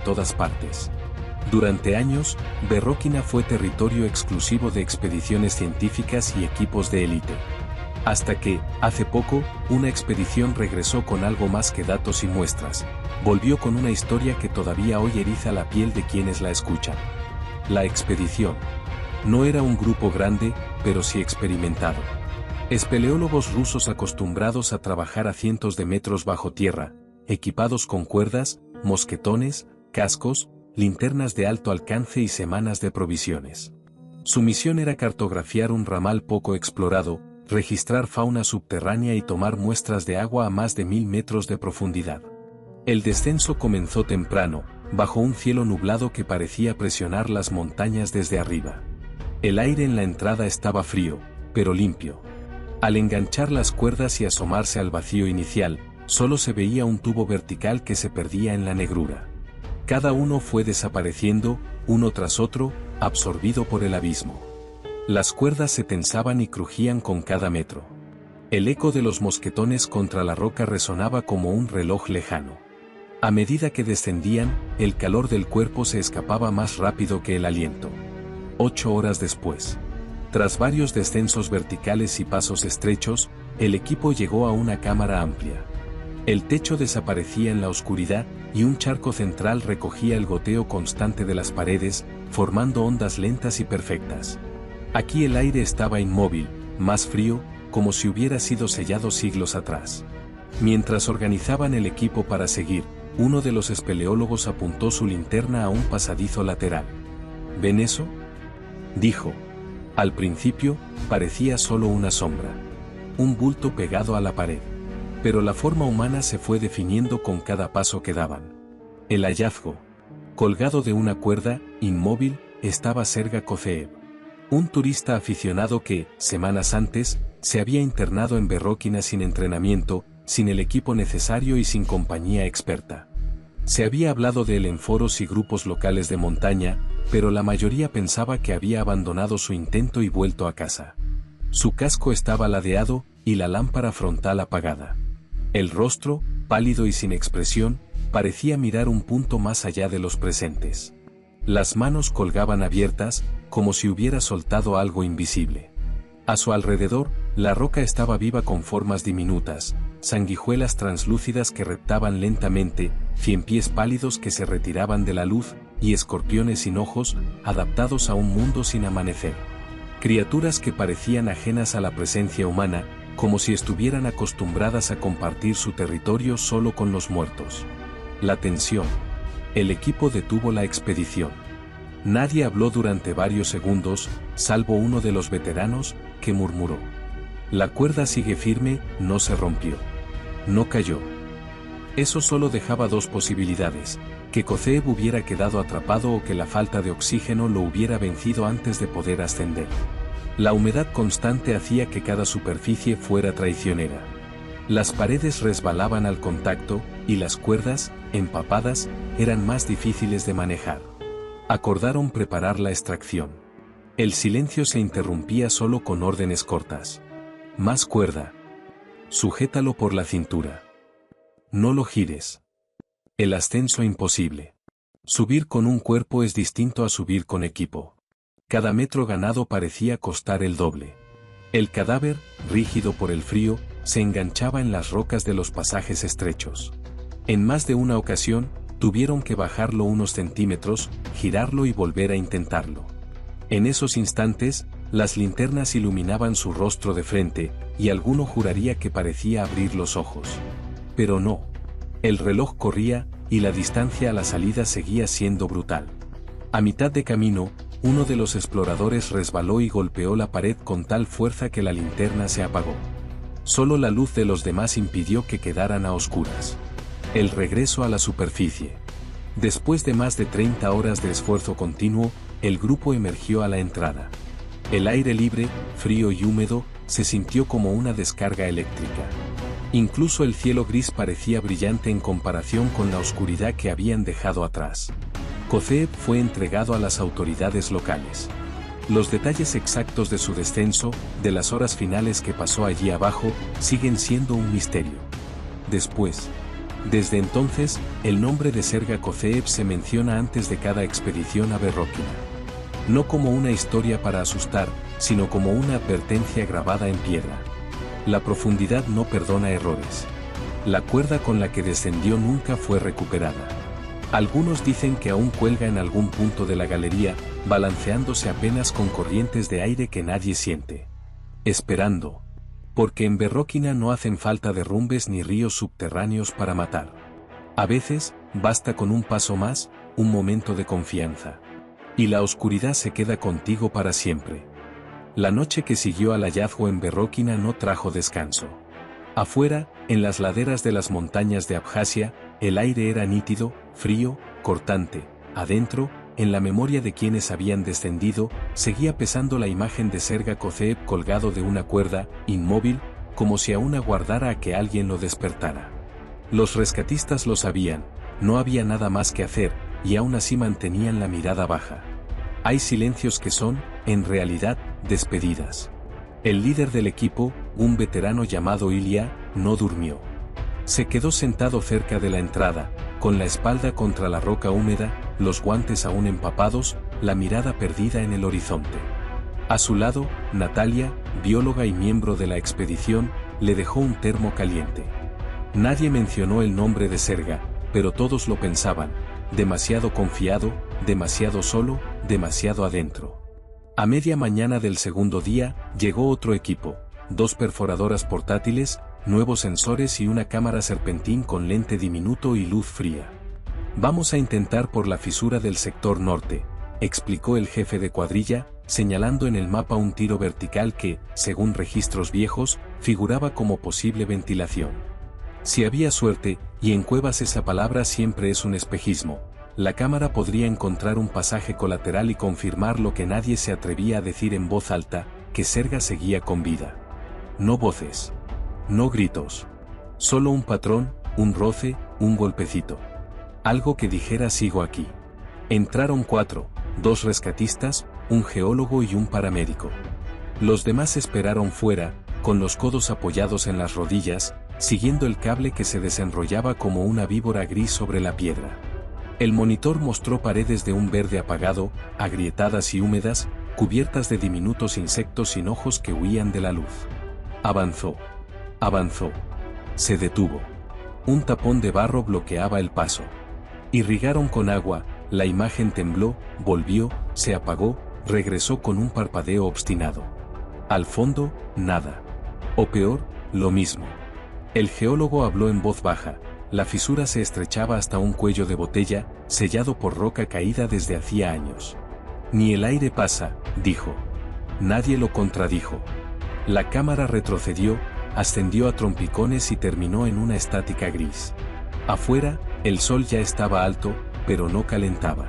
todas partes. Durante años, Berróquina fue territorio exclusivo de expediciones científicas y equipos de élite. Hasta que, hace poco, una expedición regresó con algo más que datos y muestras. Volvió con una historia que todavía hoy eriza la piel de quienes la escuchan. La expedición. No era un grupo grande, pero sí experimentado. Espeleólogos rusos acostumbrados a trabajar a cientos de metros bajo tierra, equipados con cuerdas, mosquetones, cascos, linternas de alto alcance y semanas de provisiones. Su misión era cartografiar un ramal poco explorado, registrar fauna subterránea y tomar muestras de agua a más de 1000 metros de profundidad. El descenso comenzó temprano, bajo un cielo nublado que parecía presionar las montañas desde arriba. El aire en la entrada estaba frío, pero limpio. Al enganchar las cuerdas y asomarse al vacío inicial, solo se veía un tubo vertical que se perdía en la negrura. Cada uno fue desapareciendo, uno tras otro, absorbido por el abismo. Las cuerdas se tensaban y crujían con cada metro. El eco de los mosquetones contra la roca resonaba como un reloj lejano. A medida que descendían, el calor del cuerpo se escapaba más rápido que el aliento. 8 horas después. Tras varios descensos verticales y pasos estrechos, el equipo llegó a una cámara amplia. El techo desaparecía en la oscuridad, y un charco central recogía el goteo constante de las paredes, formando ondas lentas y perfectas. Aquí el aire estaba inmóvil, más frío, como si hubiera sido sellado siglos atrás. Mientras organizaban el equipo para seguir, uno de los espeleólogos apuntó su linterna a un pasadizo lateral. ¿Ven eso?, dijo. Al principio, parecía solo una sombra. Un bulto pegado a la pared. Pero la forma humana se fue definiendo con cada paso que daban. El hallazgo. Colgado de una cuerda, inmóvil, estaba Serga Kozeev. Un turista aficionado que, semanas antes, se había internado en Berróquina sin entrenamiento, sin el equipo necesario y sin compañía experta. Se había hablado de él en foros y grupos locales de montaña, pero la mayoría pensaba que había abandonado su intento y vuelto a casa. Su casco estaba ladeado, y la lámpara frontal apagada. El rostro, pálido y sin expresión, parecía mirar un punto más allá de los presentes. Las manos colgaban abiertas, como si hubiera soltado algo invisible. A su alrededor, la roca estaba viva con formas diminutas, sanguijuelas translúcidas que reptaban lentamente, ciempiés pálidos que se retiraban de la luz, y escorpiones sin ojos, adaptados a un mundo sin amanecer. Criaturas que parecían ajenas a la presencia humana, como si estuvieran acostumbradas a compartir su territorio solo con los muertos. La tensión. El equipo detuvo la expedición. Nadie habló durante varios segundos, salvo uno de los veteranos, que murmuró. La cuerda sigue firme, no se rompió. No cayó. Eso solo dejaba dos posibilidades, que Kozeev hubiera quedado atrapado o que la falta de oxígeno lo hubiera vencido antes de poder ascender. La humedad constante hacía que cada superficie fuera traicionera. Las paredes resbalaban al contacto, y las cuerdas, empapadas, eran más difíciles de manejar. Acordaron preparar la extracción. El silencio se interrumpía solo con órdenes cortas. Más cuerda. Sujétalo por la cintura. No lo gires. El ascenso imposible. Subir con un cuerpo es distinto a subir con equipo. Cada metro ganado parecía costar el doble. El cadáver, rígido por el frío, se enganchaba en las rocas de los pasajes estrechos. En más de una ocasión, tuvieron que bajarlo unos centímetros, girarlo y volver a intentarlo. En esos instantes, las linternas iluminaban su rostro de frente, y alguno juraría que parecía abrir los ojos. Pero no. El reloj corría, y la distancia a la salida seguía siendo brutal. A mitad de camino, uno de los exploradores resbaló y golpeó la pared con tal fuerza que la linterna se apagó. Solo la luz de los demás impidió que quedaran a oscuras. El regreso a la superficie. Después de más de 30 horas de esfuerzo continuo, el grupo emergió a la entrada. El aire libre, frío y húmedo, se sintió como una descarga eléctrica. Incluso el cielo gris parecía brillante en comparación con la oscuridad que habían dejado atrás. Kozeev fue entregado a las autoridades locales. Los detalles exactos de su descenso, de las horas finales que pasó allí abajo, siguen siendo un misterio. Después, Desde entonces, el nombre de Serga Koceev se menciona antes de cada expedición a Berróquina. No como una historia para asustar, sino como una advertencia grabada en piedra. La profundidad no perdona errores. La cuerda con la que descendió nunca fue recuperada. Algunos dicen que aún cuelga en algún punto de la galería, balanceándose apenas con corrientes de aire que nadie siente. Esperando. Porque en Berróquina no hacen falta derrumbes ni ríos subterráneos para matar. A veces, basta con un paso más, un momento de confianza. Y la oscuridad se queda contigo para siempre. La noche que siguió al hallazgo en Berróquina no trajo descanso. Afuera, en las laderas de las montañas de Abjasia, el aire era nítido, frío, cortante. Adentro, en la memoria de quienes habían descendido, seguía pesando la imagen de Serga Koceev colgado de una cuerda, inmóvil, como si aún aguardara a que alguien lo despertara. Los rescatistas lo sabían, no había nada más que hacer, y aún así mantenían la mirada baja. Hay silencios que son, en realidad, despedidas. El líder del equipo, un veterano llamado Ilya, no durmió. Se quedó sentado cerca de la entrada, con la espalda contra la roca húmeda, los guantes aún empapados, la mirada perdida en el horizonte. A su lado, Natalia, bióloga y miembro de la expedición, le dejó un termo caliente. Nadie mencionó el nombre de Serga, pero todos lo pensaban, demasiado confiado, demasiado solo, demasiado adentro. A media mañana del segundo día, llegó otro equipo, 2 perforadoras portátiles, nuevos sensores y una cámara serpentín con lente diminuto y luz fría. Vamos a intentar por la fisura del sector norte, explicó el jefe de cuadrilla, señalando en el mapa un tiro vertical que, según registros viejos, figuraba como posible ventilación. Si había suerte, y en cuevas esa palabra siempre es un espejismo, la cámara podría encontrar un pasaje colateral y confirmar lo que nadie se atrevía a decir en voz alta, que Serga seguía con vida. No voces. No gritos. Solo un patrón, un roce, un golpecito. Algo que dijera sigo aquí. Entraron 4, 2 rescatistas, un geólogo y un paramédico. Los demás esperaron fuera, con los codos apoyados en las rodillas, siguiendo el cable que se desenrollaba como una víbora gris sobre la piedra. El monitor mostró paredes de un verde apagado, agrietadas y húmedas, cubiertas de diminutos insectos sin ojos que huían de la luz. Avanzó. Avanzó. Se detuvo. Un tapón de barro bloqueaba el paso. Irrigaron con agua, la imagen tembló, volvió, se apagó, regresó con un parpadeo obstinado. Al fondo, nada. O peor, lo mismo. El geólogo habló en voz baja. La fisura se estrechaba hasta un cuello de botella, sellado por roca caída desde hacía años. Ni el aire pasa, dijo. Nadie lo contradijo. La cámara retrocedió, ascendió a trompicones y terminó en una estática gris. Afuera, el sol ya estaba alto, pero no calentaba.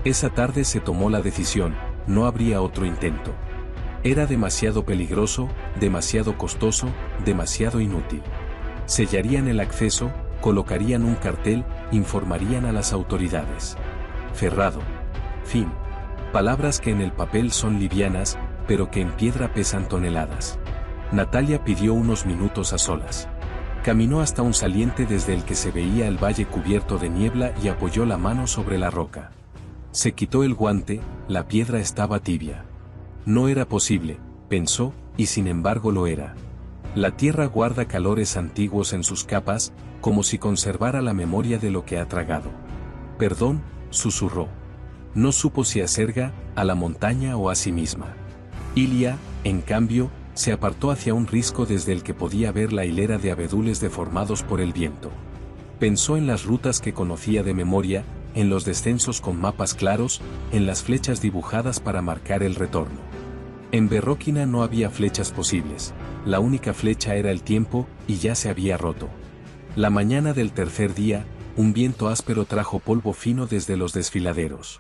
Esa tarde se tomó la decisión, no habría otro intento. Era demasiado peligroso, demasiado costoso, demasiado inútil. Sellarían el acceso, colocarían un cartel, informarían a las autoridades. Cerrado. Fin. Palabras que en el papel son livianas, pero que en piedra pesan toneladas. Natalia pidió unos minutos a solas. Caminó hasta un saliente desde el que se veía el valle cubierto de niebla y apoyó la mano sobre la roca. Se quitó el guante, la piedra estaba tibia. No era posible, pensó, y sin embargo lo era. La tierra guarda calores antiguos en sus capas, como si conservara la memoria de lo que ha tragado. Perdón, susurró. No supo si a Serga, a la montaña o a sí misma. Ilya, en cambio, se apartó hacia un risco desde el que podía ver la hilera de abedules deformados por el viento. Pensó en las rutas que conocía de memoria, en los descensos con mapas claros, en las flechas dibujadas para marcar el retorno. En Berróquina no había flechas posibles, la única flecha era el tiempo, y ya se había roto. La mañana del tercer día, un viento áspero trajo polvo fino desde los desfiladeros.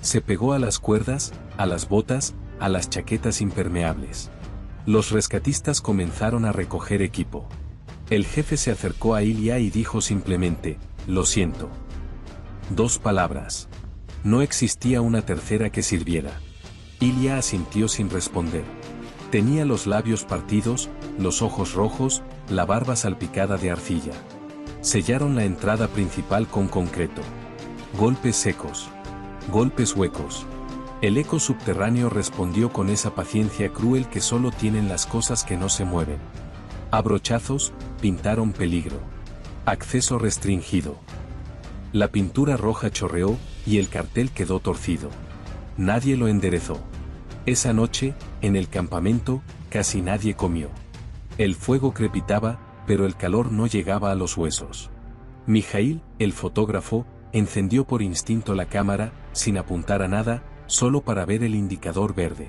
Se pegó a las cuerdas, a las botas, a las chaquetas impermeables. Los rescatistas comenzaron a recoger equipo. El jefe se acercó a Ilya y dijo simplemente, lo siento. 2 palabras. No existía una tercera que sirviera. Ilya asintió sin responder. Tenía los labios partidos, los ojos rojos, la barba salpicada de arcilla. Sellaron la entrada principal con concreto. Golpes secos. Golpes huecos. El eco subterráneo respondió con esa paciencia cruel que solo tienen las cosas que no se mueven. A brochazos, pintaron peligro. Acceso restringido. La pintura roja chorreó, y el cartel quedó torcido. Nadie lo enderezó. Esa noche, en el campamento, casi nadie comió. El fuego crepitaba, pero el calor no llegaba a los huesos. Mijaíl, el fotógrafo, encendió por instinto la cámara, sin apuntar a nada, solo para ver el indicador verde.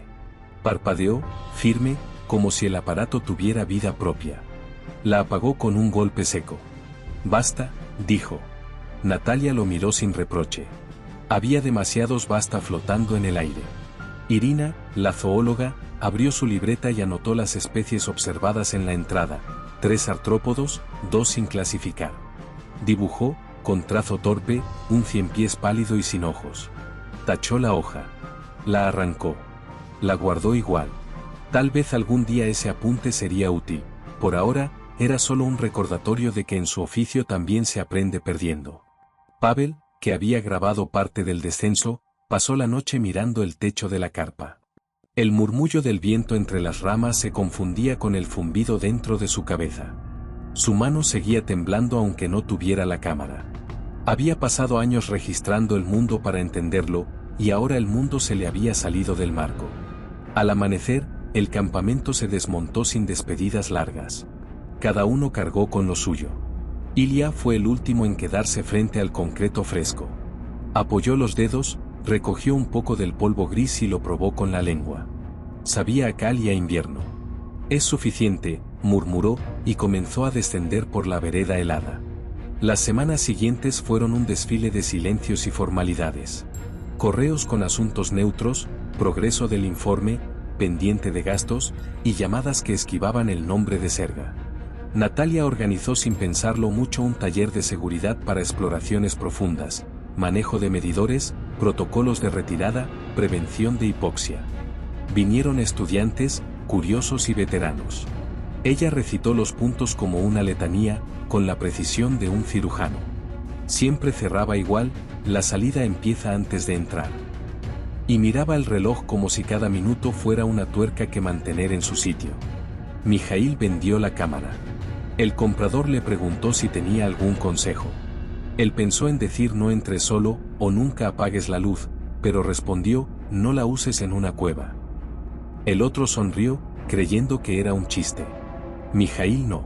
Parpadeó, firme, como si el aparato tuviera vida propia. La apagó con un golpe seco. «Basta», dijo. Natalia lo miró sin reproche. Había demasiados basta flotando en el aire. Irina, la zoóloga, abrió su libreta y anotó las especies observadas en la entrada: 3 artrópodos, 2 sin clasificar. Dibujó, con trazo torpe, un ciempiés pálido y sin ojos. Tachó la hoja. La arrancó. La guardó igual. Tal vez algún día ese apunte sería útil. Por ahora, era solo un recordatorio de que en su oficio también se aprende perdiendo. Pavel, que había grabado parte del descenso, pasó la noche mirando el techo de la carpa. El murmullo del viento entre las ramas se confundía con el zumbido dentro de su cabeza. Su mano seguía temblando aunque no tuviera la cámara. Había pasado años registrando el mundo para entenderlo, y ahora el mundo se le había salido del marco. Al amanecer, el campamento se desmontó sin despedidas largas. Cada uno cargó con lo suyo. Ilya fue el último en quedarse frente al concreto fresco. Apoyó los dedos, recogió un poco del polvo gris y lo probó con la lengua. Sabía a cal y a invierno. «Es suficiente», murmuró, y comenzó a descender por la vereda helada. Las semanas siguientes fueron un desfile de silencios y formalidades. Correos con asuntos neutros, progreso del informe, pendiente de gastos, y llamadas que esquivaban el nombre de Serga. Natalia organizó sin pensarlo mucho un taller de seguridad para exploraciones profundas, manejo de medidores, protocolos de retirada, prevención de hipoxia. Vinieron estudiantes, curiosos y veteranos. Ella recitó los puntos como una letanía, con la precisión de un cirujano. Siempre cerraba igual: la salida empieza antes de entrar. Y miraba el reloj como si cada minuto fuera una tuerca que mantener en su sitio. Mijaíl vendió la cámara. El comprador le preguntó si tenía algún consejo. Él pensó en decir: no entres solo, o nunca apagues la luz, pero respondió: no la uses en una cueva. El otro sonrió, creyendo que era un chiste. Mijaíl no.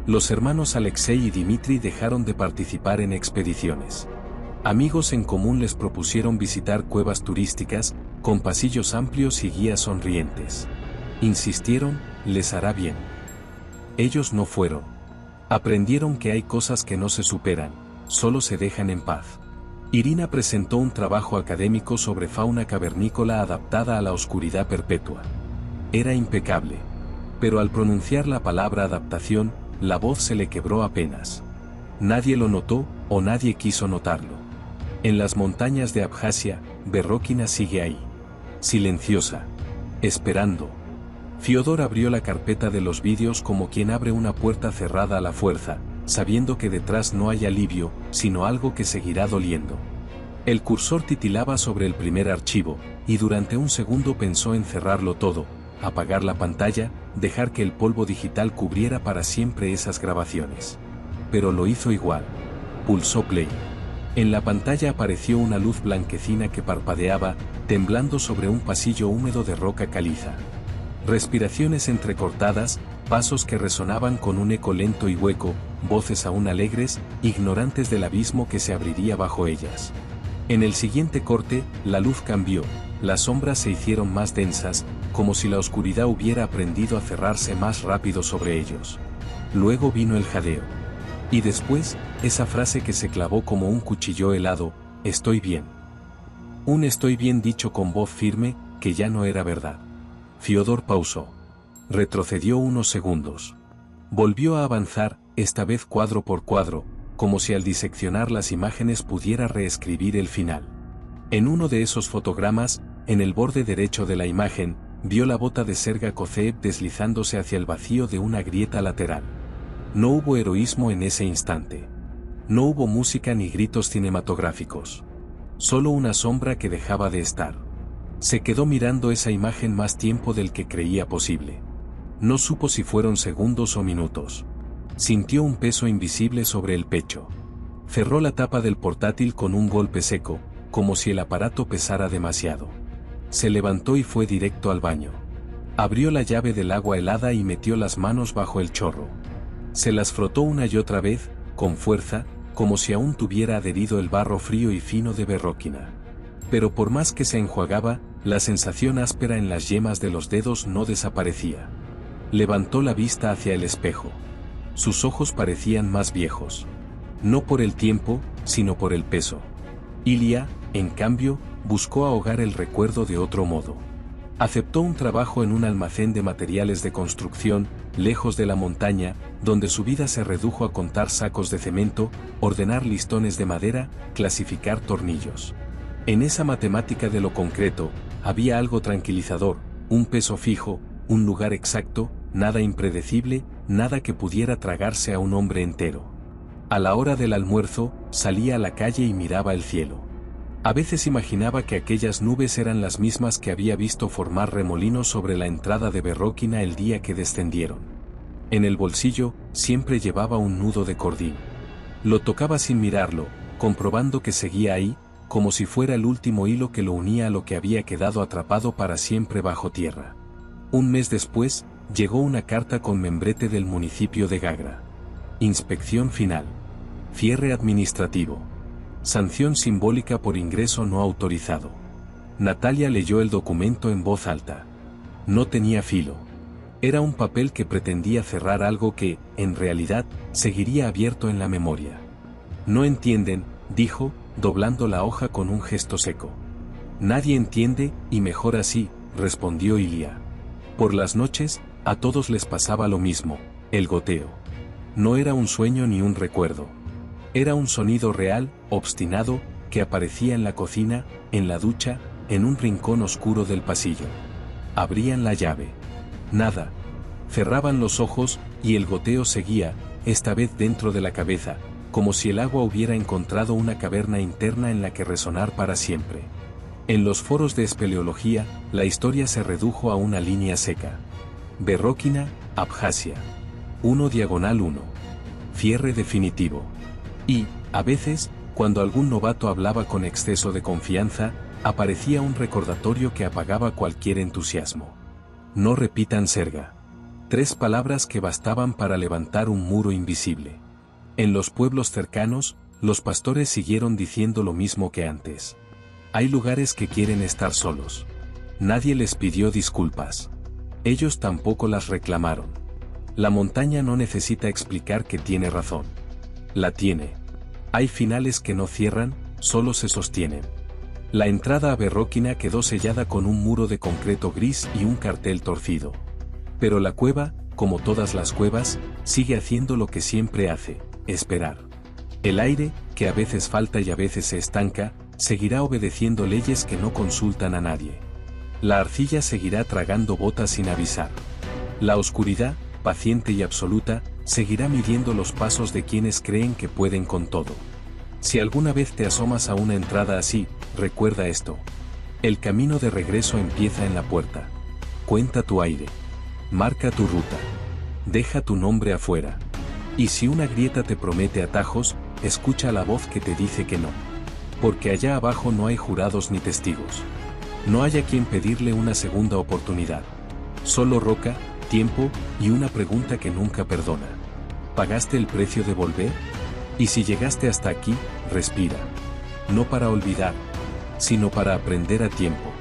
Los hermanos Alexei y Dmitri dejaron de participar en expediciones. Amigos en común les propusieron visitar cuevas turísticas, con pasillos amplios y guías sonrientes. Insistieron: les hará bien. Ellos no fueron. Aprendieron que hay cosas que no se superan, solo se dejan en paz. Irina presentó un trabajo académico sobre fauna cavernícola adaptada a la oscuridad perpetua. Era impecable. Pero al pronunciar la palabra adaptación, la voz se le quebró apenas. Nadie lo notó, o nadie quiso notarlo. En las montañas de Abjasia, Berróquina sigue ahí. Silenciosa. Esperando. Fiodor abrió la carpeta de los vídeos como quien abre una puerta cerrada a la fuerza, sabiendo que detrás no hay alivio, sino algo que seguirá doliendo. El cursor titilaba sobre el primer archivo, y durante un segundo pensó en cerrarlo todo, apagar la pantalla, dejar que el polvo digital cubriera para siempre esas grabaciones. Pero lo hizo igual. Pulsó play. En la pantalla apareció una luz blanquecina que parpadeaba, temblando sobre un pasillo húmedo de roca caliza. Respiraciones entrecortadas, pasos que resonaban con un eco lento y hueco, voces aún alegres, ignorantes del abismo que se abriría bajo ellas. En el siguiente corte, la luz cambió, las sombras se hicieron más densas, como si la oscuridad hubiera aprendido a cerrarse más rápido sobre ellos. Luego vino el jadeo. Y después, esa frase que se clavó como un cuchillo helado: estoy bien. Un estoy bien dicho con voz firme, que ya no era verdad. Fiodor pausó. Retrocedió unos segundos. Volvió a avanzar, esta vez cuadro por cuadro, como si al diseccionar las imágenes pudiera reescribir el final. En uno de esos fotogramas, en el borde derecho de la imagen, vio la bota de Serga Kozeev deslizándose hacia el vacío de una grieta lateral. No hubo heroísmo en ese instante. No hubo música ni gritos cinematográficos. Solo una sombra que dejaba de estar. Se quedó mirando esa imagen más tiempo del que creía posible. No supo si fueron segundos o minutos. Sintió un peso invisible sobre el pecho. Cerró la tapa del portátil con un golpe seco, como si el aparato pesara demasiado. Se levantó y fue directo al baño. Abrió la llave del agua helada y metió las manos bajo el chorro. Se las frotó una y otra vez, con fuerza, como si aún tuviera adherido el barro frío y fino de Berróquina. Pero por más que se enjuagaba, la sensación áspera en las yemas de los dedos no desaparecía. Levantó la vista hacia el espejo. Sus ojos parecían más viejos. No por el tiempo, sino por el peso. Ilia, en cambio, buscó ahogar el recuerdo de otro modo. Aceptó un trabajo en un almacén de materiales de construcción, lejos de la montaña, donde su vida se redujo a contar sacos de cemento, ordenar listones de madera, clasificar tornillos. En esa matemática de lo concreto, había algo tranquilizador, un peso fijo, un lugar exacto, nada impredecible, nada que pudiera tragarse a un hombre entero. A la hora del almuerzo, salía a la calle y miraba el cielo. A veces imaginaba que aquellas nubes eran las mismas que había visto formar remolinos sobre la entrada de Berróquina el día que descendieron. En el bolsillo, siempre llevaba un nudo de cordín. Lo tocaba sin mirarlo, comprobando que seguía ahí, como si fuera el último hilo que lo unía a lo que había quedado atrapado para siempre bajo tierra. Un mes después, llegó una carta con membrete del municipio de Gagra. Inspección final. Cierre administrativo. Sanción simbólica por ingreso no autorizado. Natalia leyó el documento en voz alta. No tenía filo. Era un papel que pretendía cerrar algo que, en realidad, seguiría abierto en la memoria. No entienden, dijo, doblando la hoja con un gesto seco. Nadie entiende, y mejor así, respondió Ilia. Por las noches, a todos les pasaba lo mismo, el goteo. No era un sueño ni un recuerdo. Era un sonido real, obstinado, que aparecía en la cocina, en la ducha, en un rincón oscuro del pasillo. Abrían la llave. Nada. Cerraban los ojos, y el goteo seguía, esta vez dentro de la cabeza, como si el agua hubiera encontrado una caverna interna en la que resonar para siempre. En los foros de espeleología, la historia se redujo a una línea seca. Berróquina, Abjasia. 1/1. Cierre definitivo. Y, a veces, cuando algún novato hablaba con exceso de confianza, aparecía un recordatorio que apagaba cualquier entusiasmo. No repitan Serga. 3 palabras que bastaban para levantar un muro invisible. En los pueblos cercanos, los pastores siguieron diciendo lo mismo que antes. Hay lugares que quieren estar solos. Nadie les pidió disculpas. Ellos tampoco las reclamaron. La montaña no necesita explicar que tiene razón. La tiene. Hay finales que no cierran, solo se sostienen. La entrada a Berróquina quedó sellada con un muro de concreto gris y un cartel torcido. Pero la cueva, como todas las cuevas, sigue haciendo lo que siempre hace, esperar. El aire, que a veces falta y a veces se estanca, seguirá obedeciendo leyes que no consultan a nadie. La arcilla seguirá tragando botas sin avisar. La oscuridad, paciente y absoluta, seguirá midiendo los pasos de quienes creen que pueden con todo. Si alguna vez te asomas a una entrada así, recuerda esto. El camino de regreso empieza en la puerta. Cuenta tu aire. Marca tu ruta. Deja tu nombre afuera. Y si una grieta te promete atajos, escucha la voz que te dice que no. Porque allá abajo no hay jurados ni testigos. No hay a quien pedirle una segunda oportunidad. Solo roca, tiempo, y una pregunta que nunca perdona. ¿Pagaste el precio de volver? Y si llegaste hasta aquí, respira. No para olvidar, sino para aprender a tiempo.